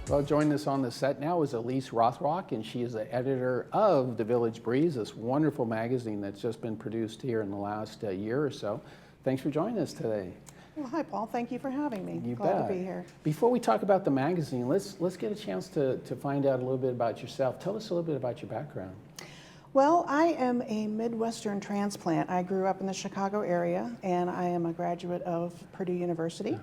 Well, joining us on the set now is Ellyce Rothrock, and she is the editor of The Village Breeze, this wonderful magazine that's just been produced here in the last year or so. Thanks for joining us today. Well, hi, Paul. Thank you for having me. You Glad bet. to be here. Before we talk about the magazine, let's get a chance to find out a little bit about yourself. Tell us a little bit about your background. Well, I am a Midwestern transplant. I grew up in the Chicago area, and I am a graduate of Purdue University.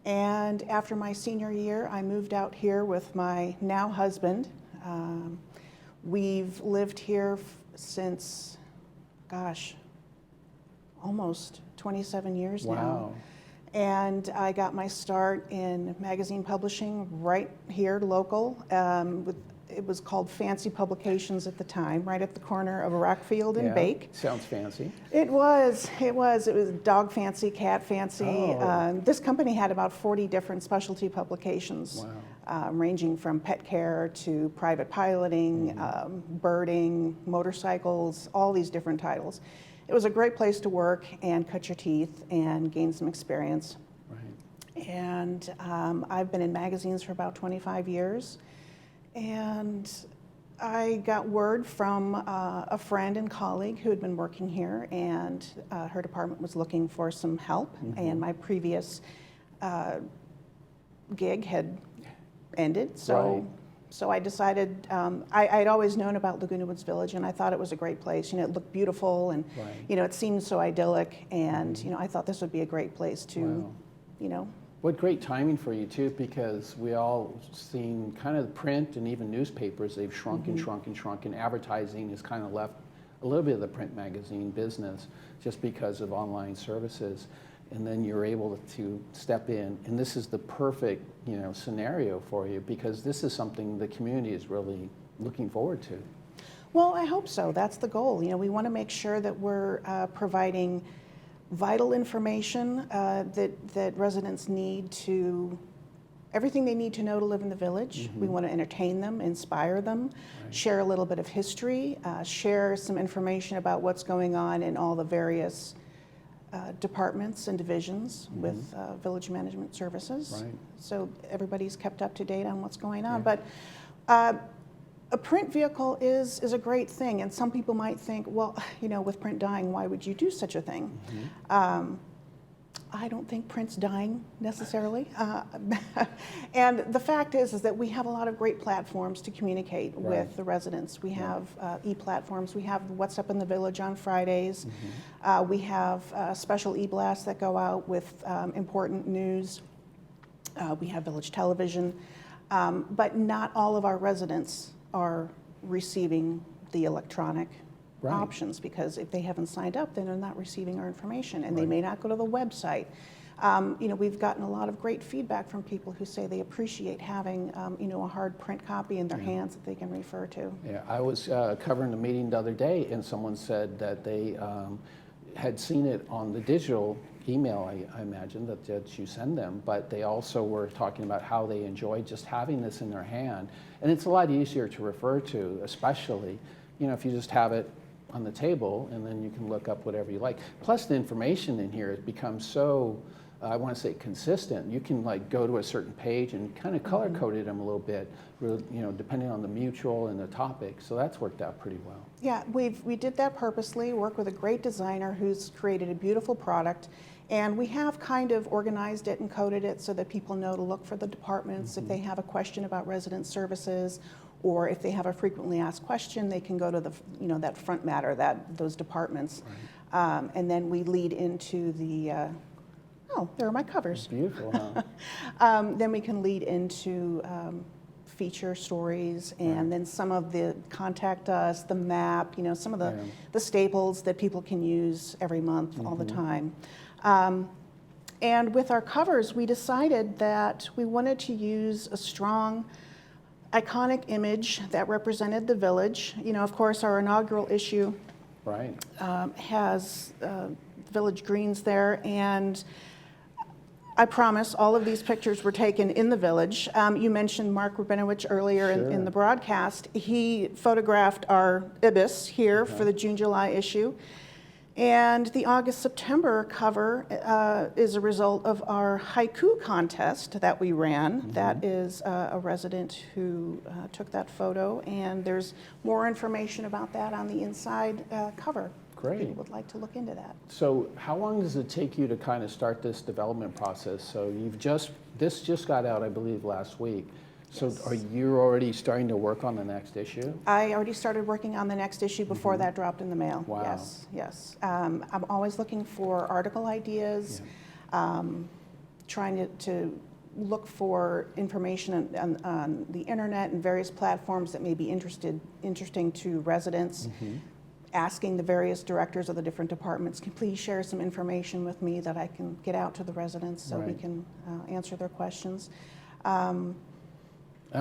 And after my senior year, I moved out here with my now husband. We've lived here since, gosh, almost 27 years now. Wow. And I got my start in magazine publishing right here, local. It was called Fancy Publications at the time, right at the corner of Rockfield and Bake. Sounds fancy. It was dog fancy, cat fancy. Oh. This company had about 40 different specialty publications, ranging from pet care to private piloting, birding, motorcycles, all these different titles. It was a great place to work and cut your teeth and gain some experience. Right. And I've been in magazines for about 25 years. And I got word from a friend and colleague who had been working here, and her department was looking for some help, and my previous gig had ended. So I decided, I'd always known about Laguna Woods Village, and I thought it was a great place. You know, it looked beautiful, and it seemed so idyllic, and I thought this would be a great place to, What great timing for you too, because we all seen kind of print and even newspapers, they've shrunk and shrunk and shrunk, and advertising has kind of left a little bit of the print magazine business just because of online services. And then you're able to step in, and this is the perfect scenario for you, because this is something the community is really looking forward to. Well, I hope so. That's the goal. We want to make sure that we're providing vital information that residents need everything they need to know to live in the village. We want to entertain them, inspire them, share a little bit of history, share some information about what's going on in all the various departments and divisions with village management services. So everybody's kept up to date on what's going on. But a print vehicle is a great thing, and some people might think, well, with print dying, why would you do such a thing? I don't think print's dying necessarily. And the fact is that we have a lot of great platforms to communicate with the residents. We have e-platforms. We have What's Up in the Village on Fridays. We have special e-blasts that go out with important news. We have village television. But not all of our residents are receiving the electronic options, because if they haven't signed up, then they're not receiving our information, and they may not go to the website. We've gotten a lot of great feedback from people who say they appreciate having a hard print copy in their hands that they can refer to. Yeah, I was covering a meeting the other day, and someone said that they had seen it on the digital email, I imagine, that you send them, but they also were talking about how they enjoy just having this in their hand. And it's a lot easier to refer to, especially, if you just have it on the table, and then you can look up whatever you like. Plus, the information in here has become so, I want to say, consistent. You can go to a certain page and kind of color-coded them a little bit, depending on the mutual and the topic. So that's worked out pretty well. Yeah, we did that purposely, worked with a great designer who's created a beautiful product. And we have kind of organized it and coded it so that people know to look for the departments. If they have a question about resident services, or if they have a frequently asked question, they can go to the that front matter, those departments. And then we lead into the there are my covers. Beautiful, huh? Then we can lead into feature stories, and then some of the contact us, the map, some of the staples that people can use every month all the time. And with our covers, we decided that we wanted to use a strong, iconic image that represented the village. Of course, our inaugural issue has village greens there, and I promise all of these pictures were taken in the village. You mentioned Mark Rabinowitz earlier in the broadcast. He photographed our ibis here for the June-July issue. And the August-September cover is a result of our haiku contest that we ran. That is a resident who took that photo, and there's more information about that on the inside cover. Great. If people would like to look into that. So how long does it take you to kind of start this development process? So this just got out, I believe, last week. So Yes. are you already starting to work on the next issue? I already started working on the next issue before that dropped in the mail. Wow. Yes, yes. I'm always looking for article ideas, trying to look for information on the internet and various platforms that may be interesting to residents. Asking the various directors of the different departments, can please share some information with me that I can get out to the residents so we Right. can answer their questions.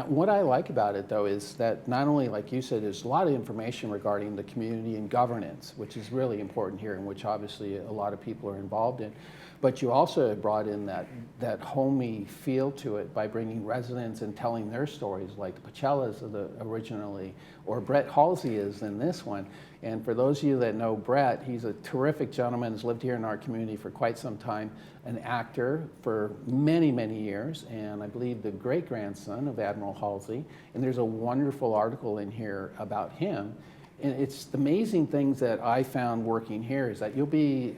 What I like about it, though, is that not only, like you said, there's a lot of information regarding the community and governance, which is really important here, and which obviously a lot of people are involved in, but you also have brought in that homey feel to it by bringing residents and telling their stories, like the Pacellas originally, or Brett Halsey is in this one. And for those of you that know Brett, he's a terrific gentleman, has lived here in our community for quite some time, an actor for many, many years, and I believe the great-grandson of Admiral Halsey. And there's a wonderful article in here about him. And it's the amazing things that I found working here is that you'll be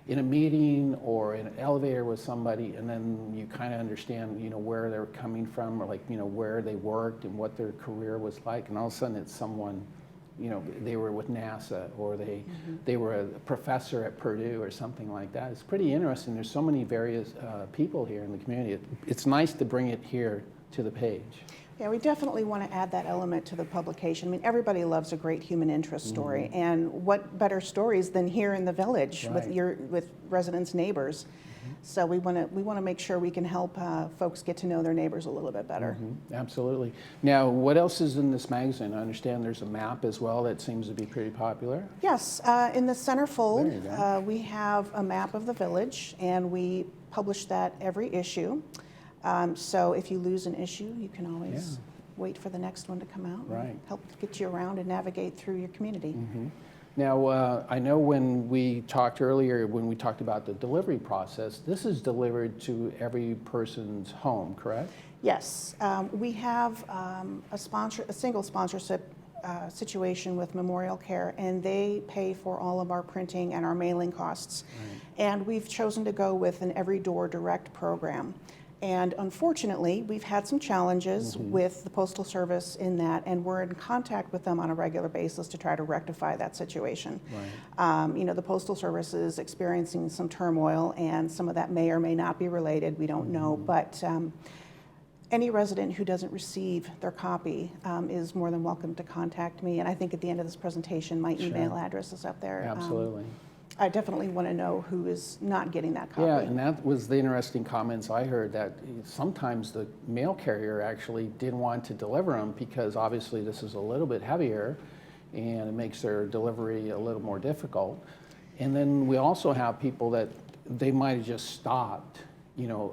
in a meeting or in an elevator with somebody, and then you kind of understand, where they're coming from, or like, where they worked and what their career was like. And all of a sudden it's someone, they were with NASA, or they were a professor at Purdue or something like that. It's pretty interesting. There's so many various people here in the community. It's nice to bring it here to the page. Yeah, we definitely want to add that element to the publication. I mean, everybody loves a great human interest story, and what better stories than here in the village with residents' neighbors. So we want to make sure we can help folks get to know their neighbors a little bit better. Absolutely. Now, what else is in this magazine? I understand there's a map as well that seems to be pretty popular. Yes, in the centerfold, There you go. we have a map of the village, and we publish that every issue. So if you lose an issue, you can always wait for the next one to come out. Right. And help get you around and navigate through your community. Now, I know when we talked earlier, when we talked about the delivery process, this is delivered to every person's home, correct? Yes, we have a single sponsorship situation with Memorial Care, and they pay for all of our printing and our mailing costs. And we've chosen to go with an every door direct program. And unfortunately, we've had some challenges with the Postal Service in that, and we're in contact with them on a regular basis to try to rectify that situation. The Postal Service is experiencing some turmoil, and some of that may or may not be related, we don't know, but any resident who doesn't receive their copy is more than welcome to contact me, and I think at the end of this presentation, my email address is up there. Absolutely. I definitely want to know who is not getting that copy. Yeah, and that was the interesting comments I heard, that sometimes the mail carrier actually didn't want to deliver them because obviously this is a little bit heavier and it makes their delivery a little more difficult. And then we also have people that they might have just stopped,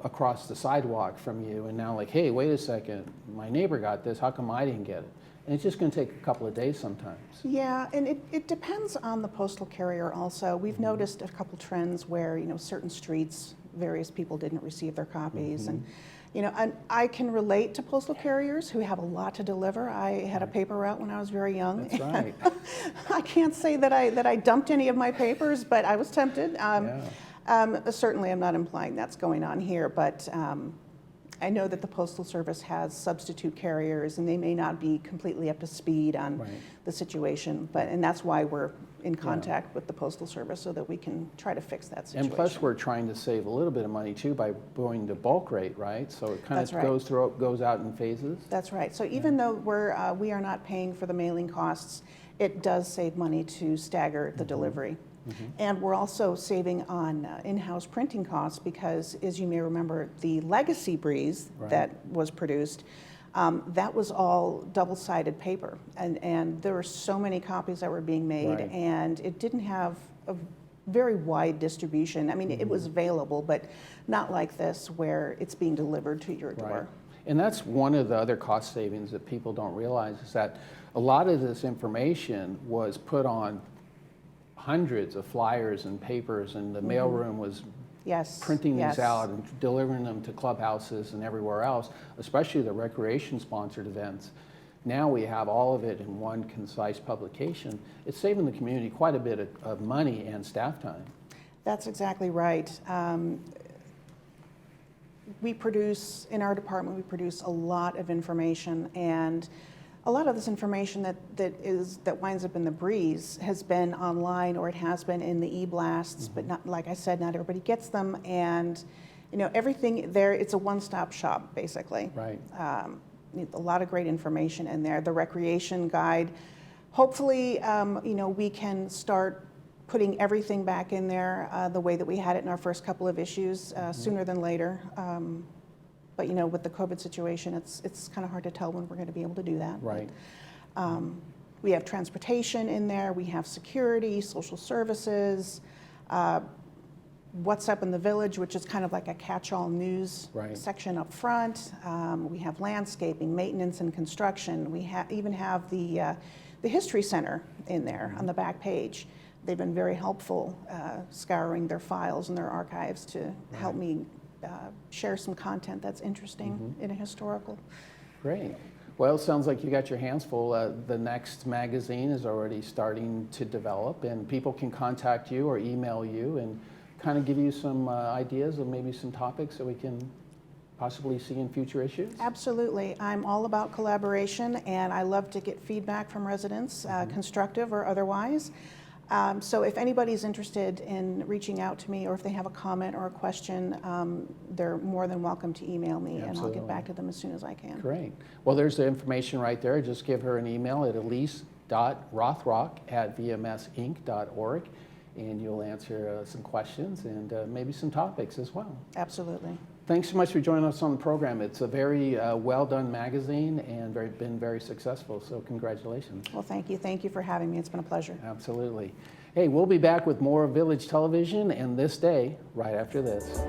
across the sidewalk from you, and now like, hey, wait a second, my neighbor got this, how come I didn't get it? And it's just going to take a couple of days sometimes. Yeah, and it depends on the postal carrier also. We've noticed a couple trends where, certain streets, various people didn't receive their copies. And, and I can relate to postal carriers who have a lot to deliver. I had a paper route when I was very young. That's right. I can't say that I dumped any of my papers, but I was tempted. Certainly I'm not implying that's going on here, but I know that the Postal Service has substitute carriers, and they may not be completely up to speed on the situation, and that's why we're in contact with the Postal Service so that we can try to fix that situation. And plus, we're trying to save a little bit of money too by going to bulk rate, right? So it kind of goes out in phases. That's right. So even though we are not paying for the mailing costs, it does save money to stagger the delivery. And we're also saving on in-house printing costs because, as you may remember, the Legacy Breeze that was produced, that was all double-sided paper. And there were so many copies that were being made, and it didn't have a very wide distribution. I mean, it was available, but not like this where it's being delivered to your door. And that's one of the other cost savings that people don't realize, is that a lot of this information was put on hundreds of flyers and papers, and the mailroom was Yes. printing yes. these out and delivering them to clubhouses and everywhere else, especially the recreation-sponsored events. Now we have all of it in one concise publication. It's saving the community quite a bit of money and staff time. That's exactly right. We produce, in our department, we produce a lot of information, and a lot of this information that winds up in the breeze has been online, or it has been in the e-blasts, but not, like I said, not everybody gets them, and everything there, it's a one-stop shop, basically. Right. A lot of great information in there. The recreation guide, hopefully, we can start putting everything back in there the way that we had it in our first couple of issues, sooner than later. But with the COVID situation, it's kind of hard to tell when we're going to be able to do that. Right. But, we have transportation in there. We have security, social services, what's up in the village, which is kind of like a catch-all news section up front. We have landscaping, maintenance, and construction. We even have the History Center in there on the back page. They've been very helpful scouring their files and their archives to help me share some content that's interesting in a historical. Great. Well, it sounds like you got your hands full. The next magazine is already starting to develop, and people can contact you or email you and kind of give you some ideas of maybe some topics that we can possibly see in future issues? Absolutely. I'm all about collaboration, and I love to get feedback from residents, constructive or otherwise. So if anybody's interested in reaching out to me, or if they have a comment or a question, they're more than welcome to email me. Absolutely. And I'll get back to them as soon as I can. Great. Well, there's the information right there. Just give her an email at ellyce.rothrock@vmsinc.org, and you'll answer some questions and maybe some topics as well. Absolutely. Thanks so much for joining us on the program. It's a very well-done magazine and been very successful, so congratulations. Well, thank you. Thank you for having me. It's been a pleasure. Absolutely. Hey, we'll be back with more Village Television and This Day right after this.